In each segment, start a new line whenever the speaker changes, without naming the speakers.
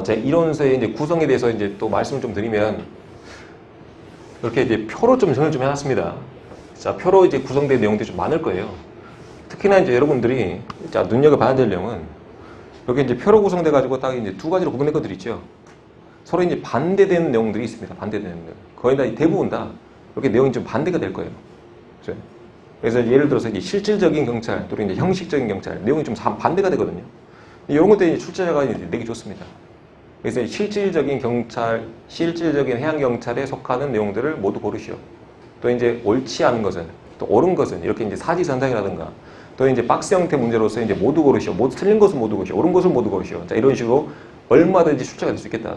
제 이론서의 이제 구성에 대해서 이제 또 말씀을 좀 드리면, 이렇게 이제 표로 좀 정리를 좀 해놨습니다. 자, 표로 이제 구성된 내용들이 좀 많을 거예요. 특히나 이제 여러분들이, 자, 눈여겨봐야 될 내용은, 여기 이제 표로 구성돼가지고 딱 이제 두 가지로 구분된 것들이 있죠. 서로 이제 반대되는 내용들이 있습니다. 반대되는 내용. 거의 다 대부분 다 이렇게 내용이 좀 반대가 될 거예요. 그렇죠? 그래서 예를 들어서 이제 실질적인 경찰, 또는 이제 형식적인 경찰, 내용이 좀 반대가 되거든요. 이런 것들이 출제자가 내기 좋습니다. 그래서 실질적인 경찰, 실질적인 해양경찰에 속하는 내용들을 모두 고르시오. 또 이제 옳지 않은 것은, 또 옳은 것은, 이렇게 이제 사지선상이라든가, 또 이제 박스 형태 문제로서 이제 모두 고르시오. 모두 틀린 것은 모두 고르시오. 옳은 것은 모두 고르시오. 자, 이런 식으로 얼마든지 출제가 될 수 있겠다.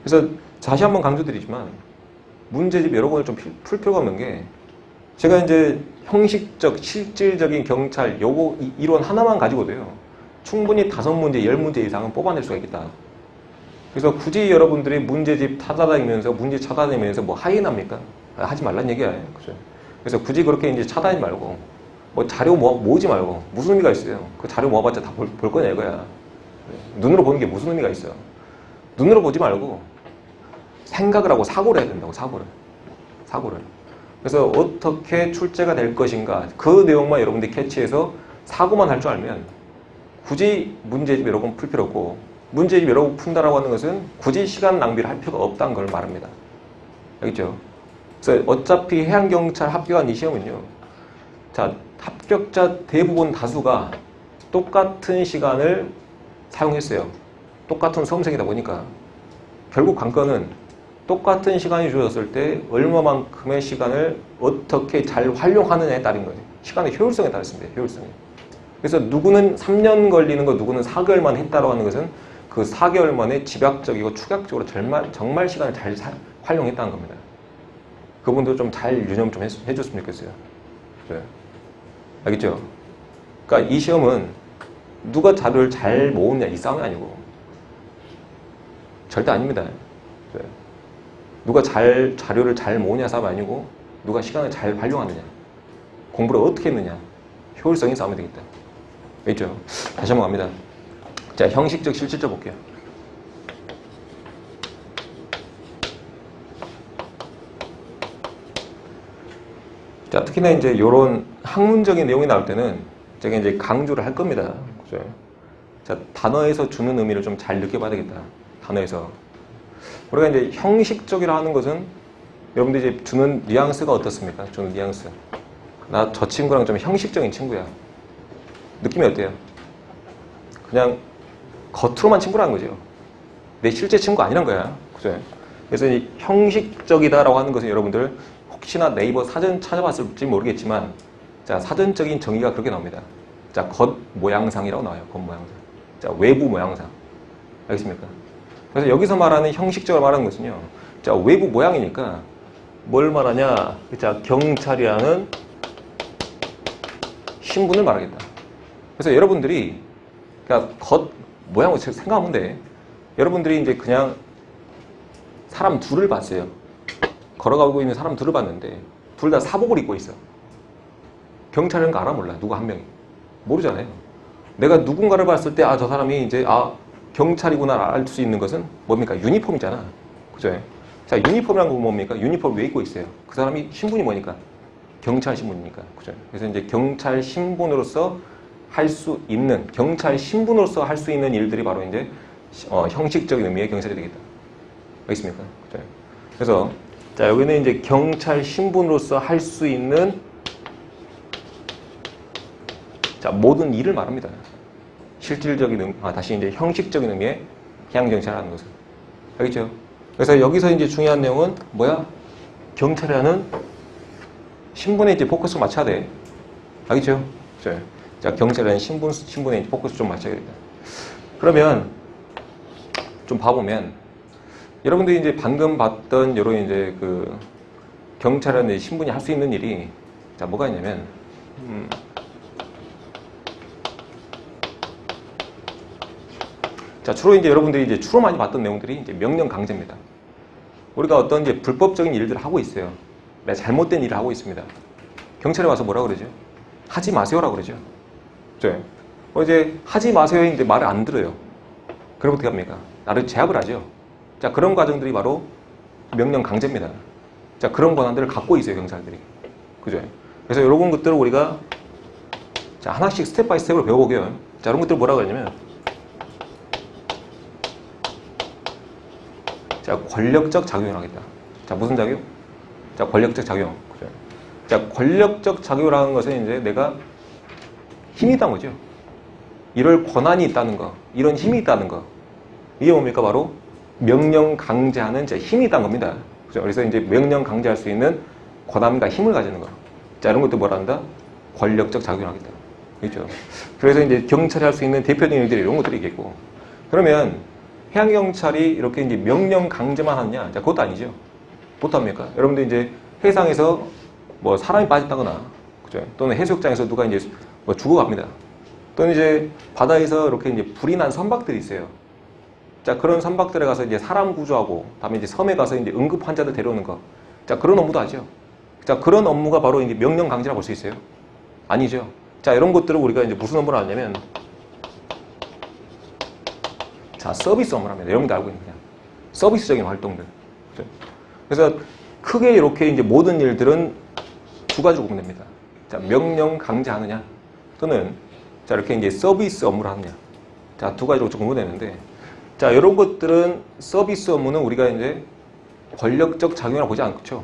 그래서 다시 한번 강조드리지만, 문제집 여러 번을 좀 풀 필요가 없는 게, 제가 이제 형식적, 실질적인 경찰, 요거 이론 하나만 가지고도요, 충분히 5문제, 10문제 이상은 뽑아낼 수가 있겠다. 그래서 굳이 여러분들이 문제집 찾아다니면서, 문제 찾아다니면서 뭐 하이에나입니까? 하지 말란 얘기야. 그죠? 그래서 굳이 그렇게 이제 찾아다니지 말고, 뭐 자료 모으지 말고, 무슨 의미가 있어요? 그 자료 모아봤자 다 볼 거냐 이거야. 눈으로 보는 게 무슨 의미가 있어요? 눈으로 보지 말고, 생각을 하고 사고를 해야 된다고, 사고를. 그래서 어떻게 출제가 될 것인가, 그 내용만 여러분들이 캐치해서 사고만 할 줄 알면, 굳이 문제집 여러 번 풀 필요 없고, 문제집 여러 번 푼다라고 하는 것은 굳이 시간 낭비를 할 필요가 없다는 걸 말합니다. 알겠죠? 그래서 어차피 해양경찰 합격한 이 시험은요, 자, 합격자 대부분 다수가 똑같은 시간을 사용했어요. 똑같은 수험생이다 보니까. 결국 관건은 똑같은 시간이 주어졌을 때 얼마만큼의 시간을 어떻게 잘 활용하느냐에 따른 거예요. 시간의 효율성에 따랐습니다. 효율성이. 그래서 누구는 3년 걸리는 거, 누구는 4개월 만에 했다고 하는 것은 그 4개월 만에 집약적이고 축약적으로 정말 시간을 잘 활용했다는 겁니다. 그분도 좀 잘 유념 좀 해줬으면 좋겠어요. 그래. 알겠죠? 그러니까 이 시험은 누가 자료를 잘 모으느냐 이 싸움이 아니고, 절대 아닙니다. 그래. 누가 자료를 잘 모으냐 싸움이 아니고, 누가 시간을 잘 활용하느냐, 공부를 어떻게 했느냐, 효율성이 싸움이 되겠다. 알겠죠? 다시 한번 갑니다. 자, 형식적, 실질적 볼게요. 자, 특히나 이제 이런 학문적인 내용이 나올 때는 제가 이제 강조를 할 겁니다. 그죠? 자, 단어에서 주는 의미를 좀 잘 느껴봐야 되겠다. 단어에서. 우리가 이제 형식적이라 하는 것은 여러분들이 이제 주는 뉘앙스가 어떻습니까? 주는 뉘앙스. 나 저 친구랑 좀 형식적인 친구야. 느낌이 어때요? 그냥 겉으로만 친구라는 거죠. 내 실제 친구 아니란 거야. 그죠? 그래서 이 형식적이다라고 하는 것은 여러분들 혹시나 네이버 사전 찾아봤을지 모르겠지만, 자, 사전적인 정의가 그렇게 나옵니다. 자, 겉 모양상이라고 나와요. 겉 모양상. 자, 외부 모양상. 알겠습니까? 그래서 여기서 말하는 형식적으로 말하는 것은요, 자, 외부 모양이니까 뭘 말하냐? 자, 경찰이라는 신분을 말하겠다. 그래서 여러분들이, 그러니까 겉 모양을 생각하면 돼. 여러분들이 이제 그냥 사람 둘을 봤어요. 걸어가고 있는 사람 둘을 봤는데 둘 다 사복을 입고 있어. 경찰인 거 알아 몰라? 누구 한 명이. 모르잖아요. 내가 누군가를 봤을 때, 아, 저 사람이 이제, 아, 경찰이구나 알 수 있는 것은 뭡니까? 유니폼이잖아. 그죠? 자, 유니폼이란 건 뭡니까? 유니폼 왜 입고 있어요? 그 사람이 신분이 뭐니까? 경찰 신분이니까. 그죠? 그래서 이제 경찰 신분으로서 할 수 있는, 경찰 신분으로서 할 수 있는 일들이 바로 이제 형식적인 의미의 경찰이 되겠다. 알겠습니까? 그죠? 그래서 자, 여기는 이제 경찰 신분으로서 할 수 있는, 자, 모든 일을 말합니다. 실질적인 다시 이제 형식적인 의미의 해양경찰이라는 것은. 알겠죠? 그래서 여기서 이제 중요한 내용은 뭐야? 경찰이라는 신분에 이제 포커스를 맞춰야 돼. 알겠죠? 자, 경찰이라는 신분에 이제 포커스 좀 맞춰야겠다. 그러면 좀 봐보면, 여러분들이 이제 방금 봤던 이런 이제 그 경찰이라는 신분이 할 수 있는 일이, 자, 뭐가 있냐면, 자, 주로 이제 여러분들이 이제 주로 많이 봤던 내용들이 이제 명령 강제입니다. 우리가 어떤 이제 불법적인 일들을 하고 있어요. 잘못된 일을 하고 있습니다. 경찰에 와서 뭐라 그러죠? 하지 마세요라고 그러죠. 이제 하지 마세요인데 말을 안 들어요. 그럼 어떻게 합니까? 나를 제압을 하죠. 자, 그런 과정들이 바로 명령 강제입니다. 자, 그런 권한들을 갖고 있어요, 경찰들이. 그죠? 그래서 이런 것들을 우리가 자, 하나씩 스텝 바이 스텝으로 배워보게요. 자, 이런 것들 뭐라고 하냐면 자, 권력적 작용을 하겠다. 자, 무슨 작용? 자, 권력적 작용. 그죠? 자, 권력적 작용을 하는 것은 이제 내가 힘이 있다는 거죠. 이럴 권한이 있다는 거, 이런 힘이 있다는 거. 이게 뭡니까? 바로 명령 강제하는 힘이 있다는 겁니다. 그죠? 그래서 이제 명령 강제할 수 있는 권한과 힘을 가지는 거. 자, 이런 것도 뭐라 한다? 권력적 작용을 하겠다. 그렇죠? 그래서 이제 경찰이 할 수 있는 대표적인 일들이 이런 것들이 있겠고. 그러면 해양경찰이 이렇게 이제 명령 강제만 하느냐? 자, 그것도 아니죠. 그것도 합니까? 여러분들 이제 해상에서 뭐 사람이 빠졌다거나, 그죠? 또는 해수욕장에서 누가 이제 뭐 죽어갑니다. 또는 이제 바다에서 이렇게 이제 불이 난 선박들이 있어요. 자, 그런 선박들에 가서 이제 사람 구조하고, 다음에 이제 섬에 가서 이제 응급 환자들 데려오는 거. 자, 그런 업무도 하죠. 자, 그런 업무가 바로 이제 명령 강제라고 볼 수 있어요? 아니죠. 자, 이런 것들을 우리가 이제 무슨 업무를 하냐면, 자, 서비스 업무를 합니다. 여러분들 알고 있는 그냥 서비스적인 활동들. 그래서 크게 이렇게 이제 모든 일들은 두 가지로 보면 됩니다. 자, 명령 강제하느냐, 또는 자, 이렇게 이제 서비스 업무를 하느냐. 자, 두 가지로 조금 구분되는데, 자, 이런 것들은 서비스 업무는 우리가 이제 권력적 작용이라고 보지 않죠.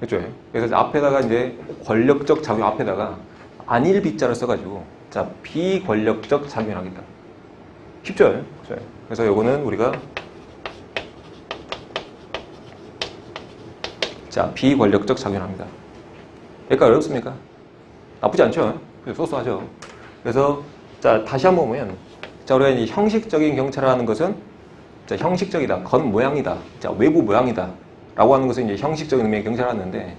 그렇죠? 그래서 앞에다가 이제 권력적 작용 앞에다가 안일 비자를 써가지고, 자, 비권력적 작용을 하겠다. 쉽죠? 그렇죠? 그래서 요거는 우리가 자, 비권력적 작용을 합니다. 여기까지 어렵습니까? 나쁘지 않죠? 소소하죠? 그래서 자, 다시 한번 보면, 자, 우리가 이제 형식적인 경찰을 하는 것은 자, 형식적이다, 겉모양이다, 자, 외부 모양이다 라고 하는 것은 이제 형식적인 의미의 경찰을 하는데,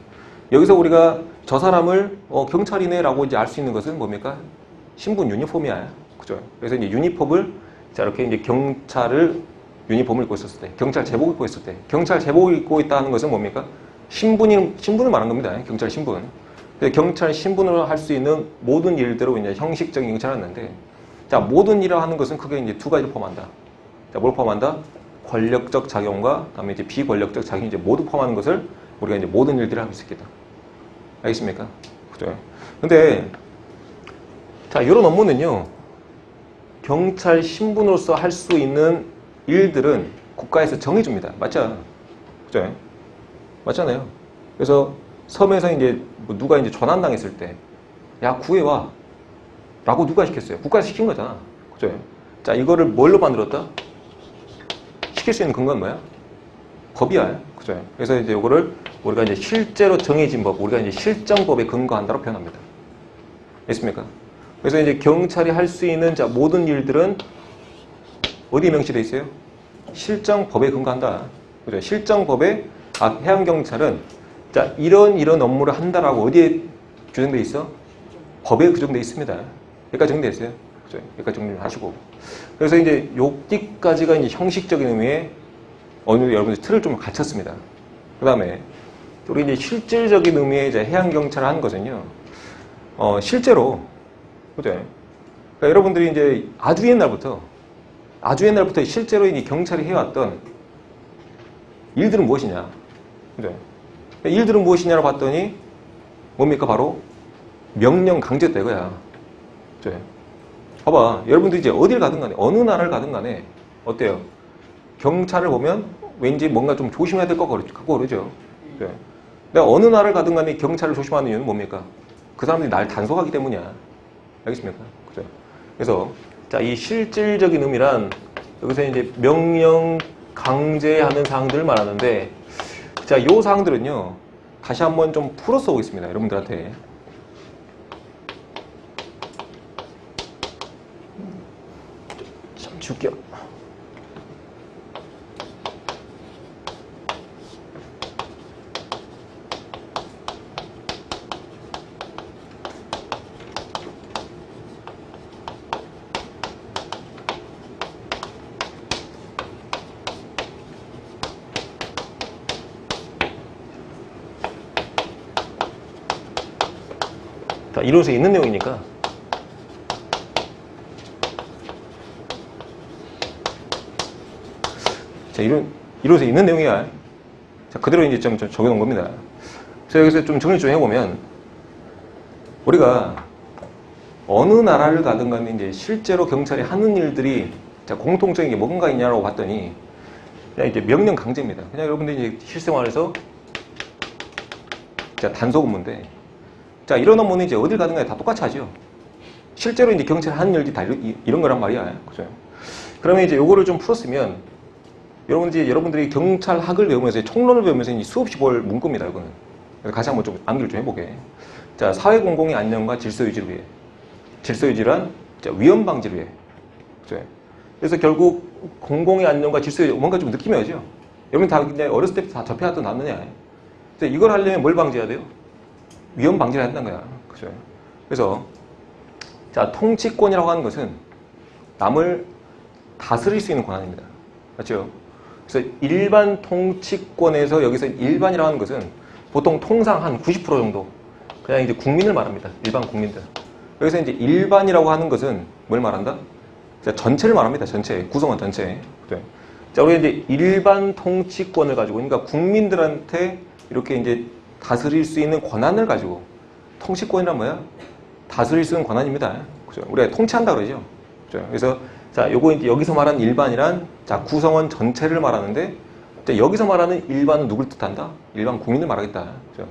여기서 우리가 저 사람을 경찰이네 라고 이제 알 수 있는 것은 뭡니까? 신분 유니폼이야. 그죠? 그래서 이제 유니폼을 자, 이렇게 이제 경찰을 유니폼을 입고 있었을 때, 경찰 제복을 입고 있을 때, 경찰 제복을 입고 있다는 것은 뭡니까? 신분을 말하는 겁니다. 경찰 신분. 그래서 경찰 신분으로 할 수 있는 모든 일대로 이제 형식적인 경찰을 하는데, 자, 모든 일을 하는 것은 크게 이제 두 가지를 포함한다. 자, 뭘 포함한다? 권력적 작용과 그다음에 이제 비권력적 작용이 이제 모두 포함하는 것을 우리가 이제 모든 일들을 할 수 있겠다. 알겠습니까? 그죠? 근데 자, 이런 업무는요, 경찰 신분으로서 할 수 있는 일들은 국가에서 정해줍니다. 맞죠? 그죠? 맞잖아요. 그래서 섬에서 이제 뭐 누가 이제 전환당했을 때, 야, 구해와 라고 누가 시켰어요? 국가에서 시킨 거잖아. 그죠? 자, 이거를 뭘로 만들었다? 시킬 수 있는 근거는 뭐야? 법이야. 그죠? 그래서 이제 이거를 우리가 이제 실제로 정해진 법, 우리가 이제 실정법에 근거한다고 표현합니다. 됐습니까? 그래서 이제 경찰이 할 수 있는 자, 모든 일들은 어디에 명시되어 있어요? 실정법에 근거한다. 그죠? 실정법에 해양경찰은 자, 이런 업무를 한다라고 어디에 규정되어 있어? 법에 규정되어 있습니다. 여기까지 정리되어 있어요. 그죠? 여기까지 정리를 하시고. 그래서 이제 여기까지가 이제 형식적인 의미의 어느 정도 여러분들 틀을 좀 갖췄습니다. 그 다음에 우리 이제 실질적인 의미의 이제 해양경찰을 하는 것은요, 실제로, 그죠? 그러니까 여러분들이 이제 아주 옛날부터 실제로 이 경찰이 해왔던 일들은 무엇이냐? 그죠? 일들은 무엇이냐로 봤더니 뭡니까? 바로 명령 강제였다 이거야. 그죠? 봐봐. 여러분들이 이제 어딜 가든 간에, 어느 나라를 가든 간에, 어때요? 경찰을 보면 왠지 뭔가 좀 조심해야 될 것 같고 그러죠. 그죠? 내가 어느 나라를 가든 간에 경찰을 조심하는 이유는 뭡니까? 그 사람들이 날 단속하기 때문이야. 알겠습니까? 그죠? 그래서, 자, 이 실질적인 의미란, 여기서 이제 명령 강제하는 사항들을 말하는데, 자, 요 사항들은요, 다시 한번 좀 풀어 써보겠습니다. 여러분들한테. 참 줄게요. 자, 이론서에 있는 내용이니까. 자, 이론에서 있는 내용이야. 자, 그대로 이제 좀 적용한 겁니다. 그래서 여기서 좀 정리 좀 해보면, 우리가 어느 나라를 가든 간에 이제 실제로 경찰이 하는 일들이 자, 공통적인 게 뭔가 있냐라고 봤더니, 그냥 이제 명령 강제입니다. 그냥 여러분들이 이제 실생활에서 자, 단속 업무인데, 자, 이런 업무는 이제 어딜 가든 간에 다 똑같이 하죠. 실제로 이제 경찰이 하는 일들이 다 이런 거란 말이야. 그죠? 그러면 이제 요거를 좀 풀었으면, 여러분들이 경찰학을 배우면서, 총론을 배우면서 이제 수없이 볼 문구입니다, 이거는. 그래서 같이 한번 좀 암기를 좀 해보게. 자, 사회 공공의 안녕과 질서 유지를 위해. 질서 유지란 위험 방지를 위해. 그죠? 그래서 결국 공공의 안녕과 질서 유지, 뭔가 좀 느낌이 오죠? 여러분 다 그냥 어렸을 때부터 다 접해왔던 단어냐. 근데 이걸 하려면 뭘 방지해야 돼요? 위험 방지를 해야 된다는 거야. 그죠? 그래서, 자, 통치권이라고 하는 것은 남을 다스릴 수 있는 권한입니다. 맞죠? 그래서 일반 통치권에서 여기서 일반이라고 하는 것은 보통 통상 한 90% 정도 그냥 이제 국민을 말합니다. 일반 국민들. 여기서 이제 일반이라고 하는 것은 뭘 말한다? 전체를 말합니다. 전체. 구성원 전체. 네. 자, 우리가 이제 일반 통치권을 가지고, 그러니까 국민들한테 이렇게 이제 다스릴 수 있는 권한을 가지고, 통치권이란 뭐야? 다스릴 수 있는 권한입니다. 그죠? 우리가 통치한다 그러죠. 그죠? 그래서 자, 요거 이제 여기서 말하는 일반이란 자, 구성원 전체를 말하는데, 자, 여기서 말하는 일반은 누굴 뜻한다? 일반 국민을 말하겠다. 그죠?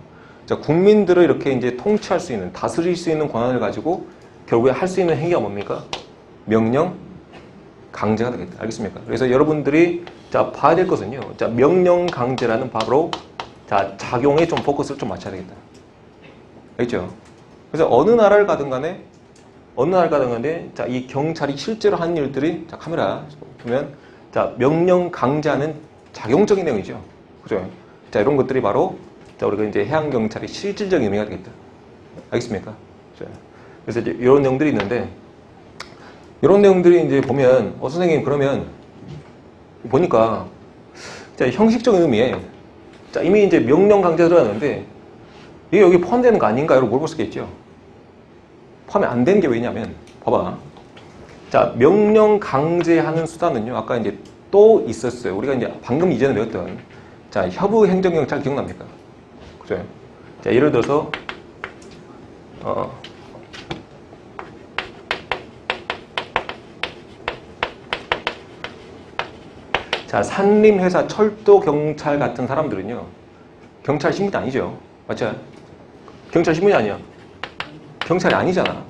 자, 국민들을 이렇게 이제 통치할 수 있는, 다스릴 수 있는 권한을 가지고 결국에 할 수 있는 행위가 뭡니까? 명령 강제가 되겠다. 알겠습니까? 그래서 여러분들이 자, 봐야 될 것은요. 자, 명령 강제라는 바로 자, 작용에 좀 포커스를 좀 맞춰야 되겠다. 알겠죠? 그래서 어느 나라를 가든 간에 자, 이 경찰이 실제로 하는 일들이 자, 카메라 보면 자, 명령 강제하는 작용적인 내용이죠. 그죠? 자, 이런 것들이 바로 자, 우리가 이제 해양 경찰의 실질적인 의미가 되겠다. 알겠습니까? 그죠? 그래서 이제 이런 내용들이 있는데, 이런 내용들이 이제 보면 선생님 그러면 보니까 자, 형식적인 의미에 자, 이미 이제 명령 강제 들어갔는데 이게 여기 포함되는 거 아닌가? 여러분 물어볼 수 있겠죠? 포함이 안 되는 게 왜냐면, 봐봐. 자, 명령 강제하는 수단은요, 아까 이제 또 있었어요. 우리가 이제 방금 이전에 배웠던, 자, 협의 행정경찰 기억납니까? 그죠? 자, 예를 들어서, 자, 산림회사, 철도경찰 같은 사람들은요, 경찰 신분이 아니죠. 맞죠? 경찰 신분이 아니야. 경찰이 아니잖아.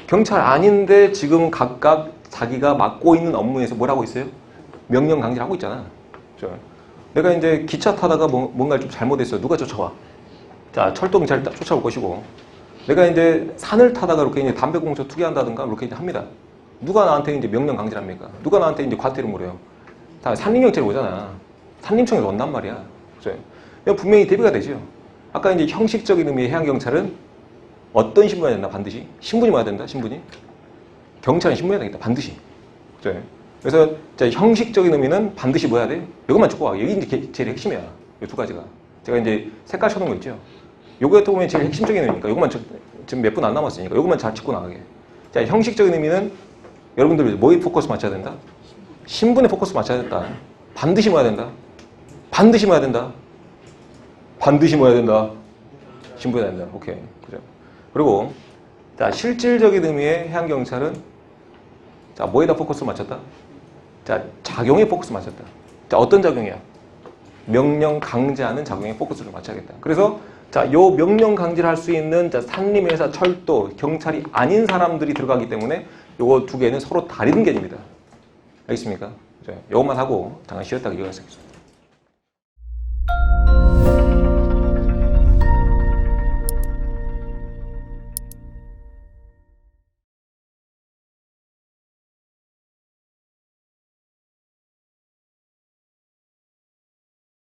경찰 아닌데 지금 각각 자기가 맡고 있는 업무에서 뭘 하고 있어요? 명령 강제를 하고 있잖아. 그렇죠? 내가 이제 기차 타다가 뭔가를 좀 잘못했어. 누가 쫓아와? 자, 철도경찰이 쫓아올 것이고, 내가 이제 산을 타다가 이렇게 이제 담배꽁초 투기한다든가 이렇게 이제 합니다. 누가 나한테 이제 명령 강제를 합니까? 누가 나한테 이제 과태료 물어요? 다 산림경찰이 오잖아. 산림청에서 온단 말이야. 그렇죠? 분명히 대비가 되죠. 아까 이제 형식적인 의미의 해양경찰은 어떤 신분이 해야 된다? 반드시. 신분이 뭐야 된다? 신분이. 경찰은 신분이 해야 되겠다. 반드시. 그죠? 그래서 자, 형식적인 의미는 반드시 뭐 해야 돼? 이것만 적고 와. 여기 이제 제일 핵심이야. 이 두 가지가. 제가 이제 색깔 쳐놓은 거 있죠? 요거 같은 보면 제일 핵심적인 의미니까 요것만 지금 몇 분 안 남았으니까 요것만 잘 짚고 나가게. 자, 형식적인 의미는 여러분들 뭐에 포커스 맞춰야 된다? 신분에 포커스 맞춰야 된다. 반드시 뭐야 된다? 반드시 뭐야 된다? 반드시 뭐야 된다? 신분이 된다. 오케이. 그죠? 그리고 자, 실질적인 의미의 해양경찰은 자, 뭐에다 포커스 맞췄다? 자, 작용에 포커스 맞췄다. 자, 어떤 작용이야? 명령 강제하는 작용에 포커스를 맞춰야겠다. 그래서 자, 요 명령 강제를 할 수 있는 자, 산림회사, 철도, 경찰이 아닌 사람들이 들어가기 때문에 요거 두 개는 서로 다른 개념이다. 알겠습니까? 이것만 하고 잠깐 쉬었다가 이어가겠습니다.